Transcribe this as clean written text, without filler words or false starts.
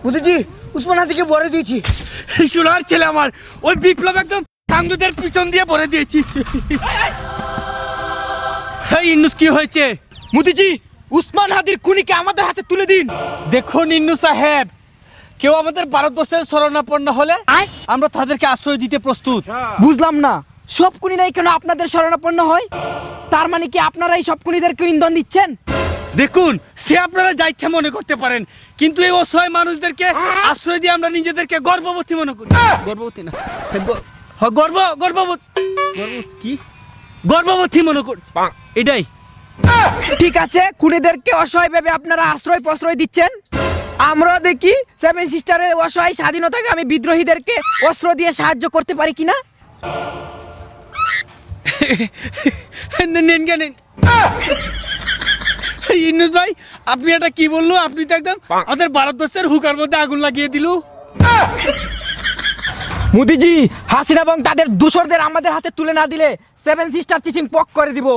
মোদিজি উসমান হাদিকে ভরে দিয়েছি। সোনার ছেলে আমার, ওই বিপ্লব একদম কামদুদের পিছন দিয়ে ভরে দিয়েছি। এই ইন্নুস কি হয়েছে? মোদিজি উসমান হাদির খুনিকে আমাদের হাতে তুলে দিন। দেখুন ইন্নু সাহেব, কেউ আমাদের ভারতবর্ষের শরণাপন্ন হলে আমরা তাদেরকে আশ্রয় দিতে প্রস্তুত। বুঝলাম না, সব খুনিরাই কেন আপনাদের শরণাপন্ন হয়? তার মানে কি আপনারা এই সব খুনিদেরকে ইন্ধন দিচ্ছেন? দেখুন, সে আপনারা যা ইচ্ছা মনে করতে পারেন, কিন্তু এই অসহায় মানুষদেরকে আশ্রয় দিয়ে আমরা নিজেদেরকে গর্ভবতী মনে করি। গর্ভবতী না, গর্ভবতী মনে করছি, এটাই। ঠিক আছে, খুনিদেরকে অসহায় ভেবে আপনারা আশ্রয় প্রশ্রয় দিচ্ছেন। আমরা দেখি সেভেন সিস্টারের অসহায় স্বাধীনতাকামী বিদ্রোহীদেরকে অস্ত্র দিয়ে সাহায্য করতে পারি কিনা। ইন্নুস ভাই, আপনি এটা কি বললো? আপনি তো একদম আমাদের ভারতবর্ষের হুকার মধ্যে আগুন লাগিয়ে দিল। মোদিজি, হাসিনা এবং তাদের দূষরদের আমাদের হাতে তুলে না দিলে সেভেন সিস্টার চিচিং পক করে দিব।